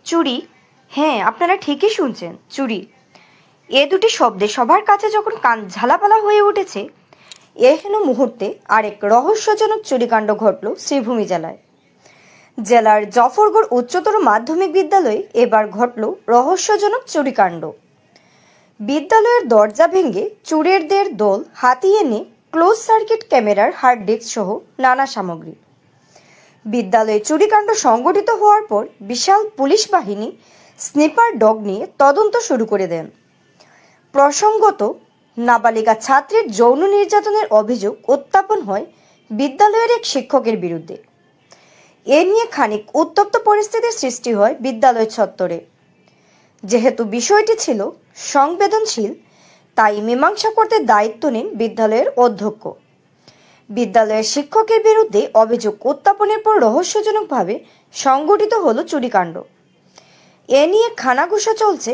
চুরি। হ্যাঁ, আপনারা ঠিকই শুনছেন, চুরি। এ দুটি শব্দে সবার কাছে যখন কান ঝালাপালা হয়ে উঠেছে, এহেন মুহূর্তে আরেক রহস্যজনক চুরিকাণ্ড ঘটল শ্রীভূমি জেলায়। জেলার জফরগড় উচ্চতর মাধ্যমিক বিদ্যালয়ে এবার ঘটল রহস্যজনক চুরিকাণ্ড। বিদ্যালয়ের দরজা ভেঙে চোরেদের দল হাতিয়ে এনে ক্লোজ সার্কিট ক্যামেরার হার্ড ডিস্ক সহ নানা সামগ্রী। বিদ্যালয়ে চুরিকাণ্ড সংঘটিত হওয়ার পর বিশাল পুলিশ বাহিনী স্নিপার ডগ নিয়ে তদন্ত শুরু করে দেন। প্রসঙ্গত, নাবালিকা ছাত্রীর যৌন নির্যাতনের অভিযোগ উত্থাপন হয় বিদ্যালয়ের এক শিক্ষকের বিরুদ্ধে। এ নিয়ে খানিক উত্তপ্ত পরিস্থিতির সৃষ্টি হয় বিদ্যালয় চত্বরে। যেহেতু বিষয়টি ছিল সংবেদনশীল, তাই মীমাংসা করতে দায়িত্ব নেন বিদ্যালয়ের অধ্যক্ষ। বিদ্যালয়ের শিক্ষকের বিরুদ্ধে অভিযোগ উত্থাপনের পর রহস্যজনকভাবে সংঘটিত হলো চুরিকাণ্ড। এ নিয়ে খানাঘুষা চলছে।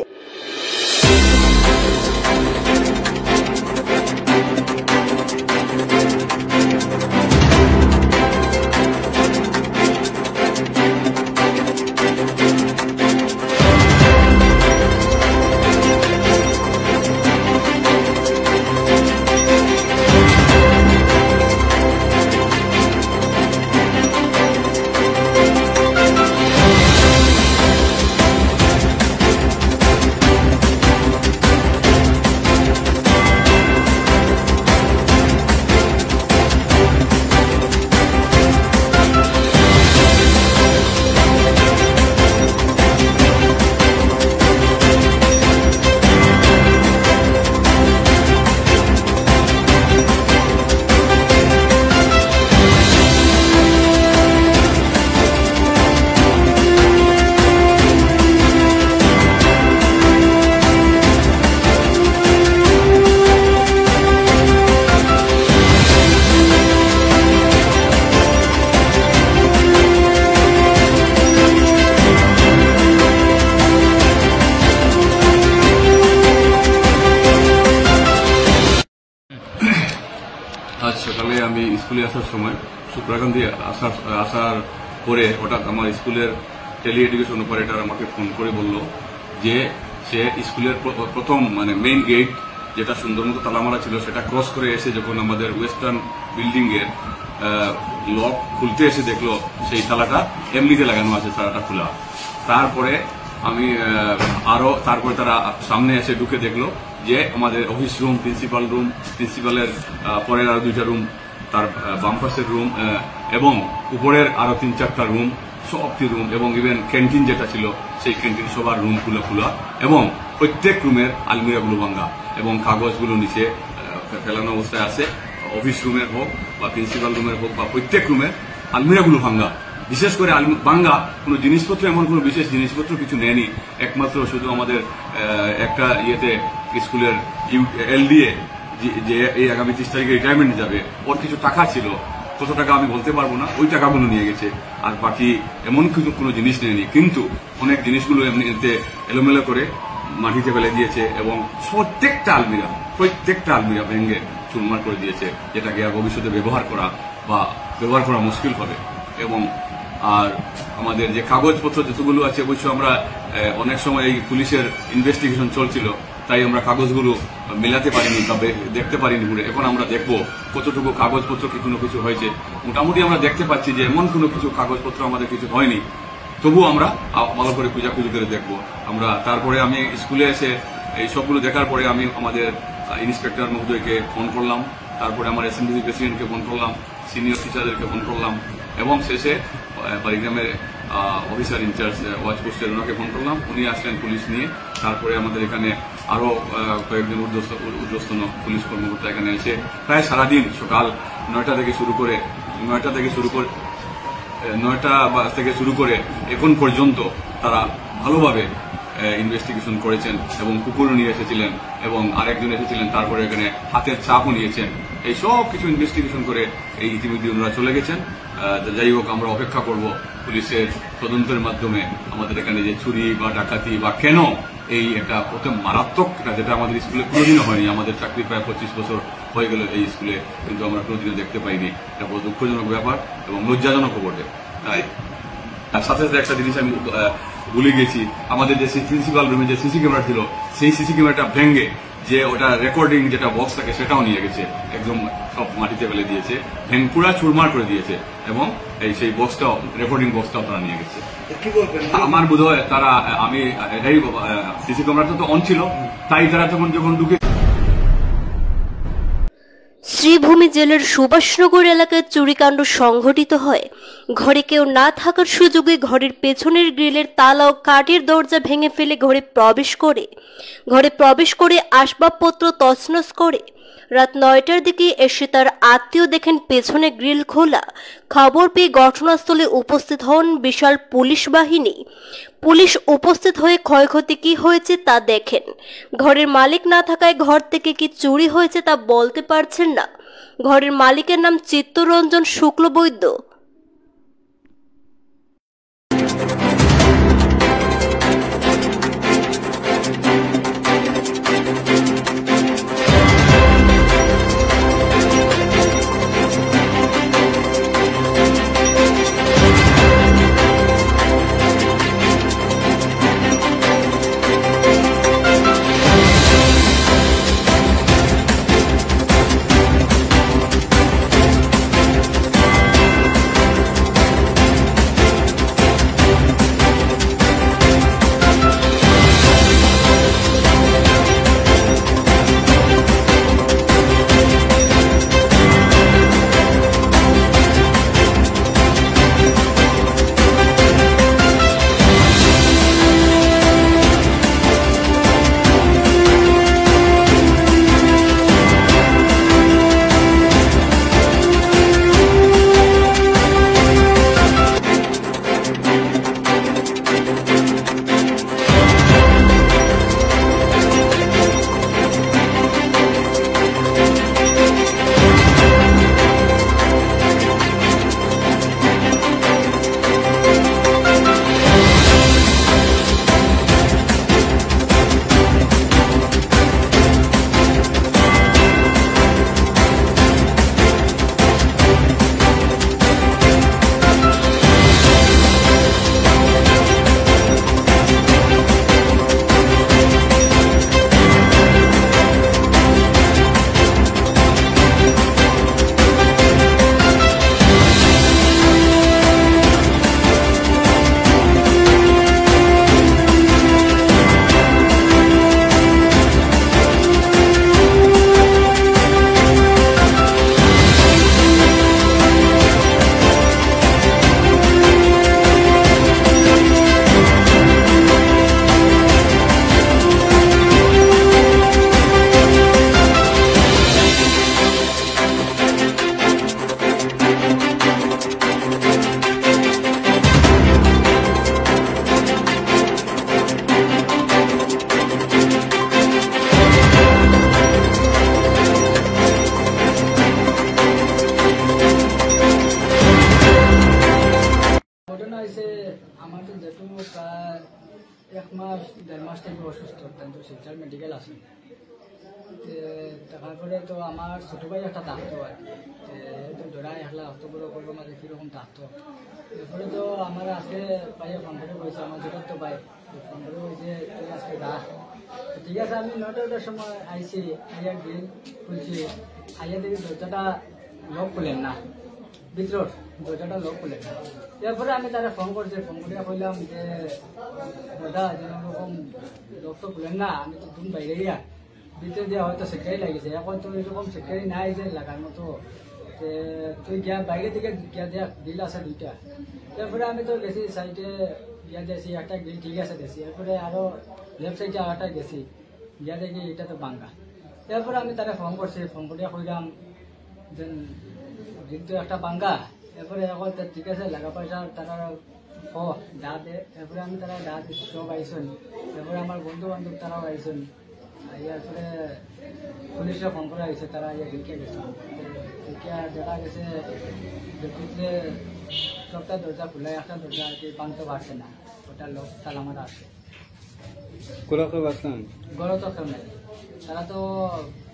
আজ সকালে আমি স্কুলে আসার সময় শুক্রাকান্তি আসার পরে হঠাৎ আমার স্কুলের টেলি এডুকেশন অপারেটর আমাকে ফোন করে বলল যে সে স্কুলের প্রথম মেইন গেট যেটা সুন্দর মতো তালামারা ছিল সেটা ক্রস করে এসে যখন আমাদের ওয়েস্টার্ন বিল্ডিং এর লক খুলতে এসে দেখলো সেই তালাটা এমনিতে লাগানো আছে, তালাটা খোলা। তারপরে তারপরে তারা সামনে এসে ঢুকে দেখলো যে আমাদের অফিস রুম, প্রিন্সিপালের পরের আরো 2টা রুম, তার বাম পাশের রুম এবং উপরের আরো 3-4টা রুম, সবটি রুম এবং ইভেন ক্যান্টিন যেটা ছিল সেই ক্যান্টিন সবার রুম খোলা এবং প্রত্যেক রুমের আলমিরাগুলো ভাঙ্গা এবং কাগজগুলো নিচে ফেলানো অবস্থায় আছে। অফিস রুমের হোক বা প্রিন্সিপাল রুমের হোক বা প্রত্যেক রুমের আলমিরাগুলো ভাঙ্গা। বিশেষ করে ভাঙ্গা কোনো জিনিসপত্র, এমন কোনো বিশেষ জিনিসপত্র কিছু নেয়নি। একমাত্র শুধু আমাদের একটা স্কুলের এলডিএ যে এই আগামী 30 তারিখে রিটায়ারমেন্ট যাবে, ওর কিছু টাকা ছিল, কত টাকা আমি বলতে পারবো না, ওই টাকাগুলো নিয়ে গেছে। আর বাকি এমন কিছু কোনো জিনিস নেয়নি, কিন্তু অনেক জিনিসগুলো এমনিতে এলোমেলো করে মাটিতে ফেলে দিয়েছে এবং প্রত্যেকটা আলমিরা ভেঙে চুরমার করে দিয়েছে, যেটাকে আর ভবিষ্যতে ব্যবহার করা মুশকিল হবে। এবং আর আমাদের যে কাগজপত্র যতগুলো আছে, অবশ্য আমরা অনেক সময় এই পুলিশের ইনভেস্টিগেশন চলছিল, তাই আমরা কাগজগুলো মেলাতে পারিনি, তবে দেখতে পারিনি ঘুরে। এখন আমরা দেখবো কতটুকু কাগজপত্র কি কোনো কিছু হয়েছে। মোটামুটি আমরা দেখতে পাচ্ছি যে এমন কোনো কিছু কাগজপত্র আমাদের কিছু হয়নি, তবুও আমরা ভালো করে খুঁজাখুঁজি করে দেখবো আমরা। তারপরে আমি স্কুলে এসে এই সবগুলো দেখার পরে আমি আমাদের ইন্সপেক্টর মহোদয়কে ফোন করলাম, তারপরে আমার এসএমডিসি প্রেসিডেন্টকে ফোন করলাম, সিনিয়র টিচারদেরকে ফোন করলাম এবং শেষে বাড়িগ্রামের অফিসার ইনচার্জ ওয়াচ পোস্টের ওনাকে ফোন করলাম। উনি আসলেন পুলিশ নিয়ে। তারপরে আমাদের এখানে আরো কয়েকজন ঊর্ধ্বতন পুলিশ কর্মকর্তা এখানে এসে প্রায় সারাদিন সকাল 9টা থেকে শুরু করে এখন পর্যন্ত তারা ভালোভাবে ইনভেস্টিগেশন করেছেন এবং কুকুরও নিয়ে এসেছিলেন এবং আরেকজন এসেছিলেন, তারপরে এখানে হাতের চাপও নিয়েছেন। এই সব কিছু ইনভেস্টিগেশন করে এই ইতিমধ্যে ওনারা চলে গেছেন। যাই হোক, আমরা অপেক্ষা করব পুলিশের তদন্তের মাধ্যমে আমাদের এখানে যে চুরি বা ডাকাতি বা কেন এই একটা প্রথম মারাত্মক, যেটা আমাদের স্কুলে কোনোদিনও হয়নি। আমাদের চাকরি প্রায় 25 বছর হয়ে গেল এই স্কুলে, কিন্তু আমরা কোনোদিনও দেখতে পাইনি। এটা বড় দুঃখজনক ব্যাপার এবং লজ্জাজনক বটে। তাই সাথে সাথে একটা জিনিস আমি ভুলে গেছি, আমাদের যে প্রিন্সিপাল রুমে যে সিসি ক্যামেরা ছিল, সেই সিসি ক্যামেরাটা ভেঙে যে ওটা রেকর্ডিং যেটা বক্স থাকে সেটাও নিয়ে গেছে, একদম সব মাটিতে ফেলে দিয়েছে, পুরা চুরমার করে দিয়েছে, এবং এই সেই বক্সটাও, রেকর্ডিং বক্সটাও তারা নিয়ে গেছে। আমার বোধ হয় তারা, আমি এটাই, সিসি ক্যামেরাটা তো অন ছিল, তাই তারা তখন যখন ঢুকে। শ্রীভূমি জেলার সুভাষনগর এলাকায় চুরিকাণ্ড সংঘটিত হয়। ঘরে কেউ না থাকার সুযোগে ঘরের পেছনের গ্রিলের তালা ও কাঠের দরজা ভেঙে ফেলে ঘরে প্রবেশ করে আসবাবপত্র তছনছ করে। রাত 9টার দিকে এসে তার আত্মীয় দেখেন পেছনে গ্রিল খোলা। খবর পেয়ে ঘটনাস্থলে উপস্থিত হন বিশাল পুলিশ বাহিনী। পুলিশ উপস্থিত হয়ে ক্ষয়ক্ষতি কি হয়েছে তা দেখেন। ঘরের মালিক না থাকায় ঘর থেকে কি চুরি হয়েছে তা বলতে পারছেন না। ঘরের মালিকের নাম চিত্তরঞ্জন শুক্লবৈদ্য। আমার তো যেটু প্রায় 1 মাস 1.5 মাস থেকে অসুস্থ, কিন্তু শিলচর মেডিকেল আছে। টাকার পরে তো আমার ছোটো ভাই একটা থাকতো আর কি, তো জোড়াই একলা অত বড় করবো মাঝে কীরকম থাকতো। এরপরে তো আমার আজকে ভাইয়া ফোন করে বলছে, আমার জোড়ার তো ভাই ফোন করে বলছে তুই আজকে দা। ঠিক আছে, আমি 9টার সময় আইসি, আইয়া গ্রিল খুলছি, আইয়া দেখি দরজাটা লক খুলেন না, ভিতর দরজাটা লক খুলেন না। এরপরে আমি তারা ফোন করছি, ফোন করে কইলাম যে দাদা যেরকম লক তো খুলেন না, আমি তো তুমি বাইরে গিয়া ভিতরে দিয়ে হয়তো সেক্রেটারি লাগিয়েছে, এখন তো এরকম সেক্রেটারি নাই যে লাগার মতো, তুই গিয়া বাইরে থেকে গিয়া দেখ গ্রিল আছে 2টা। এরপরে আমি তো গেছি সাইডে গিয়া দিয়েছি, একটা গ্রিল ঠিক আছে দিয়েছি। এরপরে আরো লেফট সাইডে আরেকটা গেছি, গিয়া দেখি এটা তো ভাঙ্গা। এরপরে আমি তারা ফোন করছি, ফোন করিয়া কইলাম যে গ্রিল তো একটা ভাঙ্গা। এরপরে এখন ঠিক আছে লাগা পয়সা তারা দা দে। এরপরে আমি তারা দা দিচ্ছি, সব আইসন। এরপরে আমার বন্ধু বান্ধব তারাও আইসন। এরপরে পুলিশরা ফোন করে আইসে, তারা ঢুকে গেছে। দেখা গেছে ভিতরে সবটা দরজা খোলা, একটা দরজা আর কি ভাঙতে পারছে না, ওটা লোক তালা মারা আছে। গড় তো কেউ নাই, তারা তো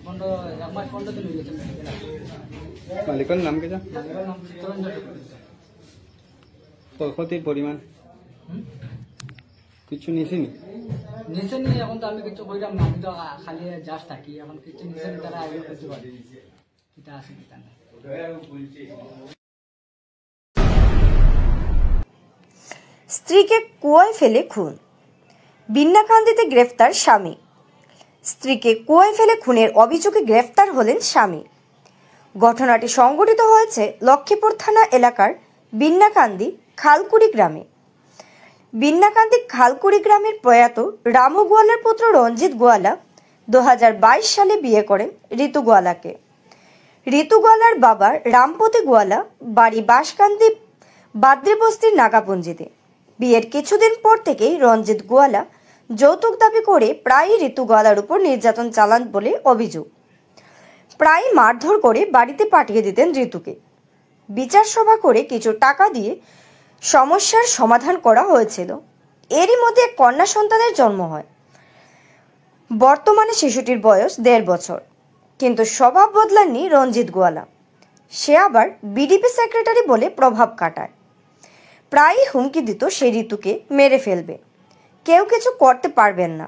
1 মাস 15 দিন হয়ে গেছে। মালিকের নাম কি? মালিকের নাম চিত্তরঞ্জন। তো ক্ষতির পরিমাণ কিছু নিছেনি? নিচে নি এখন তো আমি কিছু কইলাম না, আমি তো খালি জাস্ট থাকি, এখন কিছু নিচে নি তারা আগে করতে পারে কিটা আছে কিটা না। স্ত্রীকে কুয়ায় ফেলে খুন, বিন্নাকান্দিতে গ্রেফতার স্বামী। স্ত্রীকে কুয়ায় ফেলে খুনের অভিযোগে গ্রেফতার হলেন স্বামী। ঘটনাটি সংঘটিত হয়েছে লক্ষ্মীপুর থানা এলাকার বিন্নাকান্দি খালকুড়ি গ্রামে। বিন্নাকান্দি খালকুড়ি গ্রামের প্রয়াত রামু গোয়ালার পুত্র রঞ্জিত গোয়ালা 2022 সালে বিয়ে করেন ঋতু গোয়ালাকে। ঋতু গোয়ালার বাবা রামপতি গোয়ালা বাড়ি বাঁশকান্দি বাদ্রিবস্তির নাগাপুঞ্জিতে। বিয়ের কিছুদিন পর থেকেই রঞ্জিত গোয়ালা যৌতুক দাবি করে প্রায়ই ঋতু গোয়ালার উপর নির্যাতন চালান বলে অভিযোগ। প্রায় মারধর করে বাড়িতে পাঠিয়ে দিতেন ঋতুকে। বিচার সভা করে কিছু টাকা দিয়ে সমস্যার সমাধান করা হয়েছিল। এরই মধ্যে এক কন্যা সন্তানের জন্ম হয়। বর্তমানে শিশুটির বয়স 1.5 বছর। কিন্তু স্বভাব বদলাননি রঞ্জিত গোয়ালা। সে আবার বিডিপি সেক্রেটারি বলে প্রভাব খাটায়। প্রায়ই হুমকি দিত সে ঋতুকে মেরে ফেলবে, কেউ কিছু করতে পারবেন না।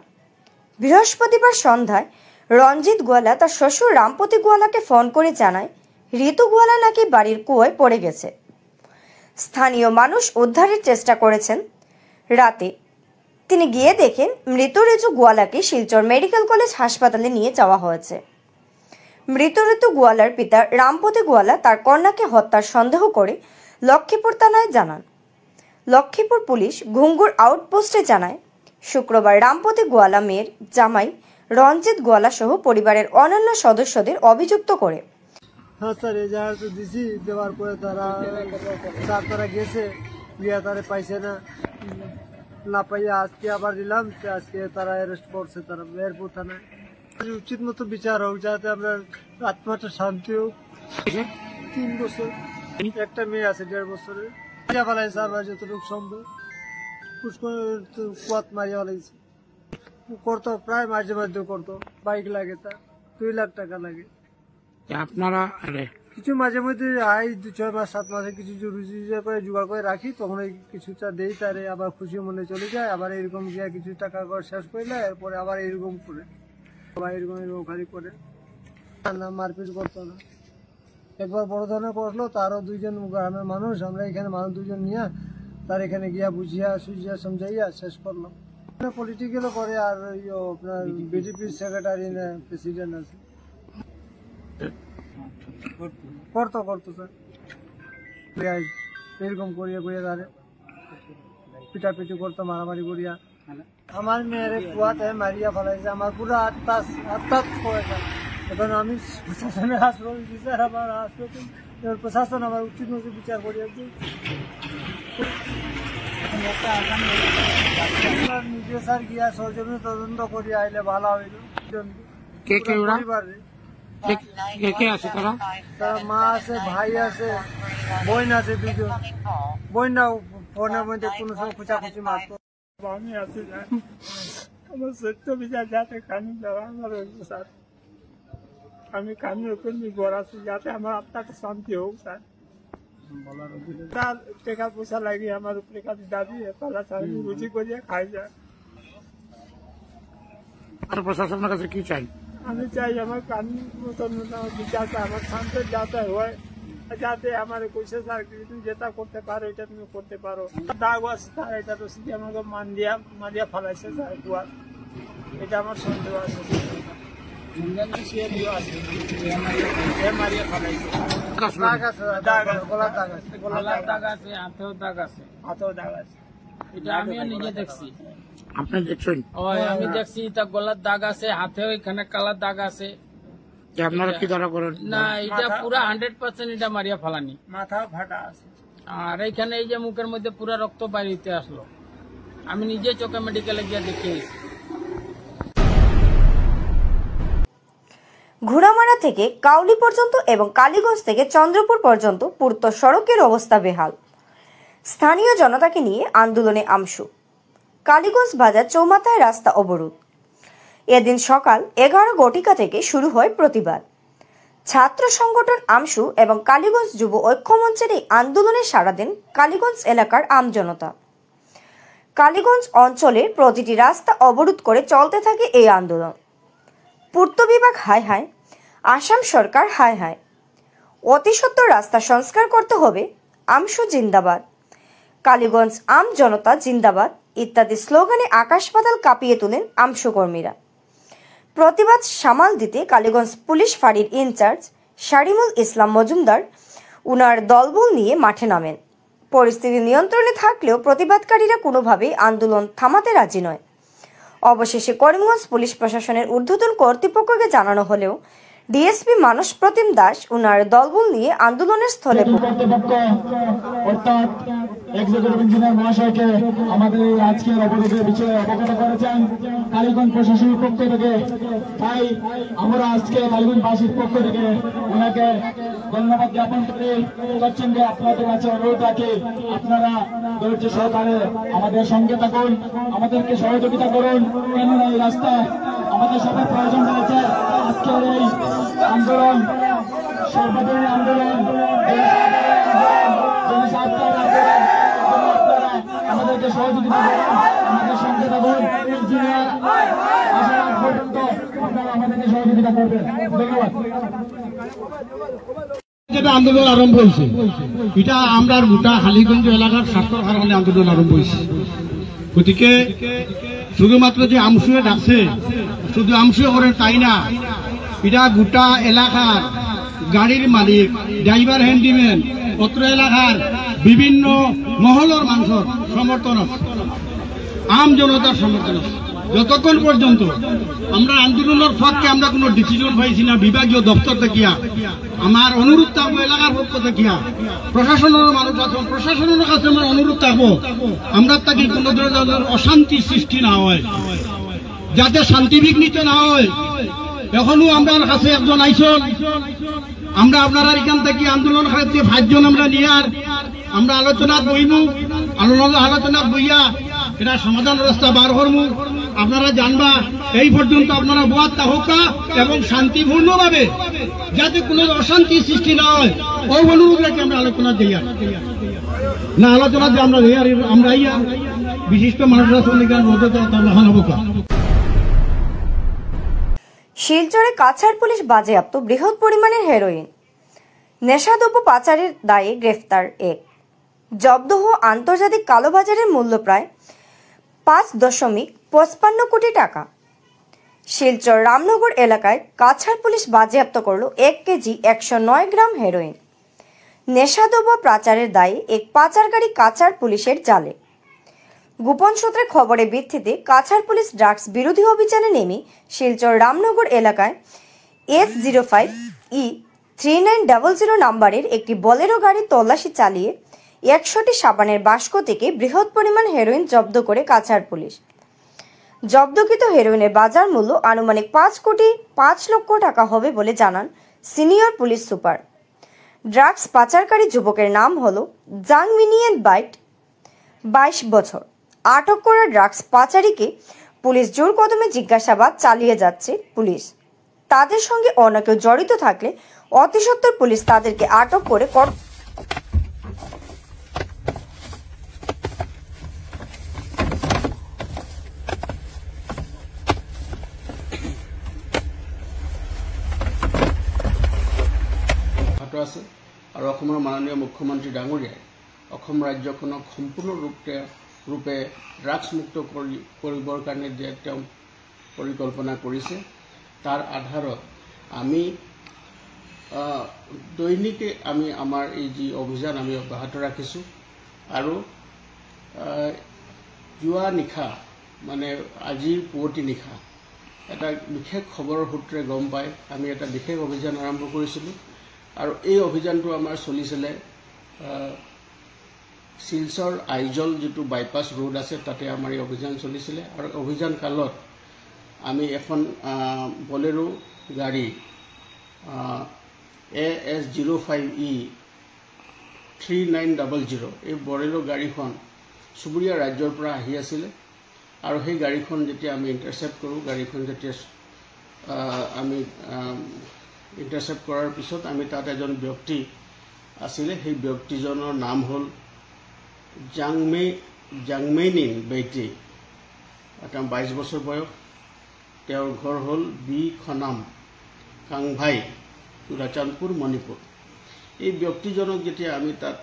বৃহস্পতিবার সন্ধ্যায় রঞ্জিত গোয়ালা তার শ্বশুর রামপতি গোয়ালাকে ফোন করে জানায় ঋতু গোয়ালা নাকি বাড়ির কুয়োয় পড়ে গেছে। স্থানীয় মানুষ উদ্ধারের চেষ্টা করেছেন। রাতে তিনি গিয়ে দেখেন মৃত ঋতু গোয়ালাকে শিলচর মেডিকেল কলেজ হাসপাতালে নিয়ে যাওয়া হয়েছে। মৃত ঋতু গোয়ালার পিতা রামপতি গোয়ালা তার কন্যাকে হত্যার সন্দেহ করে লক্ষ্মীপুর থানায় জানান। লক্ষ্মীপুর পুলিশ ঘুঙ্গুর আউটপোস্টে জানায় শুক্রবার রামপতি গোয়ালা মেয়ের জামাই রঞ্জিত গোয়ালা সহ পরিবারের অন্যান্য সদস্যদের অভিযুক্ত করে। হ্যাঁ স্যার, এজাহার তো দিছি, দেওয়ার পরে তারা গেছে, বিয়া তারা পাইছে না পাইয়া আজকে আবার দিলাম, আজকে তারা অ্যারেস্ট করছে তারা মেহেরপুর থানায়। উচিত মতো বিচার হোক, যাতে আমরা আত্মাটা শান্তি হোক। 3 বছর, একটা মেয়ে আছে 1.5 বছরের। মারিয়া ফেলাইছে আমার যতটুকু সম্ভব, কুয়াত মারিয়া ফেলাইছে। করতো প্রায় মাঝে মাঝে করতো, বাইক লাগে তার 2 লাখ টাকা লাগে। আপনারা কিছু মাঝে মধ্যে 2-6 মাস 7 মাসে কিছু করে জোগাড় করে রাখি, তখন কিছুটা দেই তারে, আবার খুশি মনে চলে যায়। আবার এরকম গিয়ে কিছু টাকা করে শেষ করলে এরপরে আবার এরকম করে এরকম খালি করে না, মারপিট করতো না। একবার বড় ধরনের করলো, তারও 2 জন গ্রামের মানুষ, আমরা এখানে মানুষ 2 জন নিয়ে তার এখানে গিয়া বুঝিয়া সুঝিয়া সমঝাইয়া শেষ করলাম। পলিটিক্যালও করে, আর আপনার বিজেপি সেক্রেটারি না প্রেসিডেন্ট আছে, করতো স্যার। এরকম করিয়া তারে পিটাপিটি করতো, মারামারি করিয়া আমার মেয়ের কুয়াতে মারিয়া ফেলাইছে। আমার পুরো আত্মা করেছে। এখন আমি প্রশাসনের হাসপাতাল বিচার, আমার হাসপাতাল প্রশাসন আমার উচিত মতো বিচার করিয়াছে। নিজে স্যার গিয়া সরজমিন তদন্ত করিয়া আইলে ভালো হইল। তার মা আছে, ভাই আছে, বোন আছে 2 জন। বোনরা ফোনের মধ্যে কোনো সময় খুচাখুচি মারতো। আমি আছি, আমার সত্য বিচার যাতে কানুন দেওয়া আমার স্যার। আমি কানুনের উপর নির্ভর আছি, যাতে আমার আত্মাটা শান্তি হোক স্যার। তার টাকা পয়সা লাগে আমার উপরে কাছে দাবি, তারা আমি রুচি করিয়া খাই যায়। আর প্রশাসনের কাছে কি চাই? আমি চাই আমার কানুন মতন বিচারটা আমার শান্ত যাতে হয়, যাতে আমার কইছে স্যার তুমি যেটা করতে পারো এটা তুমি করতে পারো। দাগ আছে স্যার, এটা তো শুধু আমাকে মারিয়া ফেলাইছে স্যার দুয়ার, এটা আমার সন্দেহ আছে। আমিও নিজে দেখছি। আপনি দেখছেন? আমি দেখছি এটা গলার দাগ আছে, হাতেও এখানে কালার দাগ আছে। আপনারা কি ধরা করেন? না, এটা পুরা 100% এটা মারিয়া ফালানি। মাথা ফাটা আছে, আর এইখানে এই যে মুখের মধ্যে পুরা রক্ত বাইরে আসলো। আমি নিজে চোখে মেডিকেলে গিয়ে দেখিয়েছি। ঘোড়ামারা থেকে কাউলি পর্যন্ত এবং কালীগঞ্জ থেকে চন্দ্রপুর পর্যন্ত পূর্ত সড়কের অবস্থা বেহাল। স্থানীয় জনতাকে নিয়ে আন্দোলনে আমশু। কালীগঞ্জ বাজার চৌমাথায় রাস্তা অবরোধ। এদিন সকাল 11 ঘটিকা থেকে শুরু হয় প্রতিবাদ। ছাত্র সংগঠন আমশু এবং কালীগঞ্জ যুব ঐক্যমঞ্চের এই আন্দোলনে সাড়া দেন কালীগঞ্জ এলাকার আমজনতা। কালীগঞ্জ অঞ্চলের প্রতিটি রাস্তা অবরোধ করে চলতে থাকে এই আন্দোলন। পূর্ত বিভাগ হায় হায়, আসাম সরকার হায় হায়, অতি সত্বর রাস্তা সংস্কার করতে হবে, আমশু জিন্দাবাদ, কালীগঞ্জ আম জনতা জিন্দাবাদ ইত্যাদি স্লোগানে আকাশ পাতাল কাঁপিয়ে তোলেন আমশু কর্মীরা। প্রতিবাদ সামাল দিতে কালীগঞ্জ পুলিশ ফাঁড়ির ইনচার্জ শারিমুল ইসলাম মজুমদার উনার দলবল নিয়ে মাঠে নামেন। পরিস্থিতি নিয়ন্ত্রণে থাকলেও প্রতিবাদকারীরা কোনোভাবেই আন্দোলন থামাতে রাজি নয়। অবশেষে করিমগঞ্জ পুলিশ প্রশাসনের ঊর্ধ্বতন কর্তৃপক্ষকে জানানো হলেও ডিএসপি মানস প্রতিম দাস উনার দলবল নিয়ে আন্দোলনের স্থলে এক্সিকিউটিভ ইঞ্জিনিয়ার মহাশয়কে আমাদের আজকের অবরোধের বিষয়ে অবগত করেছেন কালীগঞ্জ প্রশাসনের পক্ষ থেকে। তাই আমরা আজকে কালীগঞ্জবাসীর পক্ষ থেকে ওনাকে ধন্যবাদ জ্ঞাপন করি। তৎসঙ্গে আপনাদের কাছে অনুরোধ রাখি, আপনারা ধৈর্য সহকারে আমাদের সঙ্গে থাকুন, আমাদেরকে সহযোগিতা করুন, কেননা এই রাস্তা আমাদের সবার প্রয়োজন রয়েছে। আজকের এই আন্দোলন সর্বজনীন আন্দোলন, জনস্বার্থের আন্দোলন, আমাদেরকে সহযোগিতা করুন, আমাদের সঙ্গে থাকুন। ইঞ্জিনিয়ার আসার আগ পর্যন্ত আপনারা আমাদেরকে সহযোগিতা করবেন। ধন্যবাদ। যেটা আন্দোলন আরম্ভ হয়েছে, এটা আমরা গোটা কালীগঞ্জ এলাকার স্বার্থের কারণে আন্দোলন আরম্ভ হয়েছে। গতিকে শুধুমাত্র যে আমসুয়ে ডাকছে, শুধু আমসুয়ে করেন তাই না, এটা গোটা এলাকার গাড়ির মালিক, ড্রাইভার, হ্যান্ডিম্যান, অত্র এলাকার বিভিন্ন মহলের মানুষের সমর্থন আছে, আম জনতার সমর্থন আছে। যতক্ষণ পর্যন্ত আমরা আন্দোলনের পক্ষে আমরা কোনো ডিসিশন পাইছি না বিভাগীয় দপ্তর দেখিয়া, আমার অনুরোধ থাকবো এলাকার পক্ষ দেখিয়া প্রশাসনের মানুষ আছে, প্রশাসনের কাছে আমার অনুরোধ থাকবো আমরা তাকে কোনো ধরনের অশান্তি সৃষ্টি না হয়, যাতে শান্তি বিঘ্নিত না হয়। এখনো আমরা কাছে একজন আইসন, আমরা আপনারা এখান থেকে আন্দোলন খাতে 5 জন আমরা নিয়ে আর আমরা আলোচনা বইনু, আলোচনা বইয়া এটা সমাধান রাস্তা বার করমু। আপনারা জানবা এই পর্যন্ত আপনারা বোয়াত থাকা এবং শান্তিপূর্ণভাবে যাতে কোনো অশান্তি সৃষ্টি না হয়, ওই অনুরোধ রেখে আমরা আলোচনা দিই না, আলোচনা দিয়ে আমরা আমরা ইয়া বিশিষ্ট মানুষরা সন্ধিকার মধ্যে হনবকা। শিলচরে কাছাড় পুলিশ বাজেয়াপ্ত বৃহৎ পরিমাণের হেরোইন। নেশাদ্রব্য পাচারের দায়ে গ্রেফতার এক। জব্দ হওয়া আন্তর্জাতিক কালোবাজারের মূল্য প্রায় 5.55 কোটি টাকা। শিলচর রামনগর এলাকায় কাছাড় পুলিশ বাজেয়াপ্ত করল 1 কেজি 109 গ্রাম হেরোইন। নেশাদ্রব্য পাচারের দায়ে এক পাচারকারী কাছাড় পুলিশের জালে। গোপন সূত্রে খবরের ভিত্তিতে কাছাড় পুলিশ ড্রাগস বিরোধী অভিযানে নেমে শিলচর রামনগর এলাকায় S05E3900 নাম্বারের একটি বলেরো গাড়ি তল্লাশি চালিয়ে 100টি সাবানের বাস্ক থেকে বৃহৎ পরিমাণ হেরোইন জব্দ করে কাছাড় পুলিশ। জব্দকৃত হেরোইনের বাজার মূল্য আনুমানিক 5 লক্ষ টাকা হবে বলে জানান সিনিয়র পুলিশ সুপার। ড্রাগস পাচারকারী যুবকের নাম হলো জাংমিনিয়েন বাইট, 22 বছর। আটক করা ড্রাগস পাচারীকে পুলিশ জোর কদমে জিজ্ঞাসাবাদ চালিয়ে যাচ্ছে পুলিশ। তাদের সঙ্গে অন্য কেউ জড়িত থাকলে অতি সত্বর পুলিশ তাদেরকে আটক করে আছে আৰু অসমৰ মাননীয় মুখ্যমন্ত্ৰী ডাঙৰীয়াই অসম ৰাজ্যখনক সম্পূৰ্ণ ৰূপে ড্ৰাগছ মুক্ত কৰিবৰ কাৰণে তেওঁ পৰিকল্পনা কৰিছে। তাৰ আধাৰত আমি দৈনিকে আমি আমাৰ এই যি অভিযান আমি অব্যাহত ৰাখিছোঁ। আৰু যোৱা নিশা মানে আজিৰ পুৱতি নিশা এটা বিশেষ খবৰৰ সূত্ৰে গম পাই আমি এটা বিশেষ অভিযান আৰম্ভ কৰিছিলোঁ। আৰু এই অভিযানটো আমাৰ চলিছিলে শিলচৰ আইজল যিটো বাইপাছ ৰোড আছে তাতে আমাৰ এই অভিযান চলিছিলে। আৰু অভিযান কালত আমি এখন বলেৰো গাড়ী AS05E3900 এই বলেৰো গাড়ীখন চুবুৰীয়া ৰাজ্যৰ পৰা আহি আছিলে। আৰু সেই গাড়ীখন যেতিয়া আমি ইণ্টাৰচেপ্ট কৰোঁ, গাড়ীখন যেতিয়া আমি ইণ্টাৰচেপ্ট কৰাৰ পিছত আমি তাত এজন ব্যক্তি আছিলে, সেই ব্যক্তিজনৰ নাম হ'ল জাংমেইনিন বেইটি। তেওঁ 22 বছৰ বয়স। তেওঁৰ ঘৰ হ'ল বি খনাম কাংভাই, চুৰাচান্দপুৰ, মণিপুৰ। এই ব্যক্তিজনক যেতিয়া আমি তাত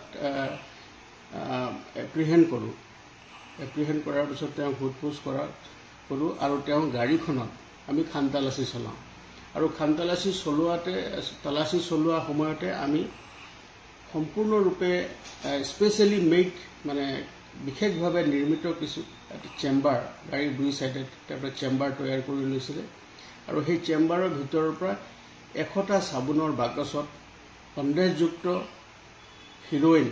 এপ্ৰিহেণ্ড কৰোঁ, এপ্ৰিহেণ্ড কৰাৰ পিছত তেওঁক সোধপোছ কৰোঁ আৰু তেওঁ গাড়ীখনত আমি খানতালাচী চলাওঁ। আৰু খানতালাচী চলোৱা সময়তে আমি সম্পূৰ্ণৰূপে স্পেচিয়েলি মেড, মানে বিশেষভাৱে নিৰ্মিত কিছু চেম্বাৰ, গাড়ীৰ 2 চাইডে তাৰপৰা চেম্বাৰ তৈয়াৰ কৰি লৈছিলে। আৰু সেই চেম্বাৰৰ ভিতৰৰ পৰা 100টা চাবোনৰ বাকচত সন্দেহযুক্ত হিৰ'ইন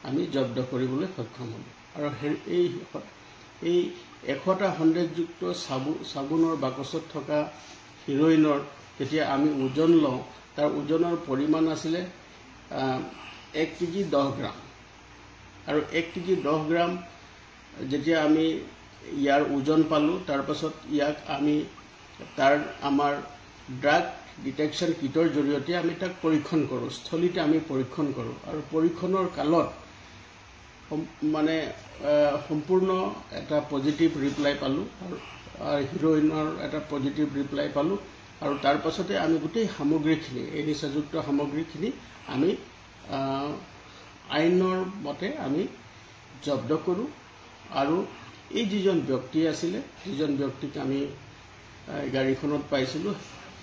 আমি জব্দ কৰিবলৈ সক্ষম হ'লোঁ। আৰু এই 100টা সন্দেহযুক্ত চাবোনৰ বাকচত থকা হিৰ'ইনৰ যেতিয়া আমি ওজন লওঁ, তাৰ ওজনৰ পৰিমাণ আছিলে 1 কেজি 10 গ্ৰাম। আৰু 1 কেজি 10 গ্ৰাম যেতিয়া আমি ইয়াৰ ওজন পালোঁ, তাৰপাছত ইয়াক আমি আমাৰ ড্ৰাগ ডিটেকশ্যন কিটৰ জৰিয়তে আমি তাক পৰীক্ষণ কৰোঁ, স্থলীতে আমি পৰীক্ষণ কৰোঁ। আৰু পৰীক্ষণৰ কালত মানে সম্পূৰ্ণ এটা পজিটিভ ৰিপ্লাই পালোঁ, আৰু হিৰ'ইনৰ এটা পজিটিভ ৰিপ্লাই পালোঁ। আৰু তাৰ পাছতে আমি গোটেই সামগ্ৰীখিনি, এই নিচাযুক্ত সামগ্ৰীখিনি আমি আইনৰ মতে আমি জব্দ কৰোঁ। আৰু এই যিজন ব্যক্তি আছিলে, যিজন ব্যক্তিক আমি গাড়ীখনত পাইছিলোঁ,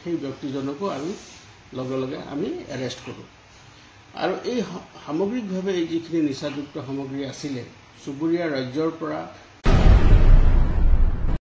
সেই ব্যক্তিজনকো আমি লগে লগে আমি এৰেষ্ট কৰোঁ। আৰু এই সামগ্ৰিকভাৱে এই যিখিনি নিচাযুক্ত সামগ্ৰী আছিলে, চুবুৰীয়া ৰাজ্যৰ পৰা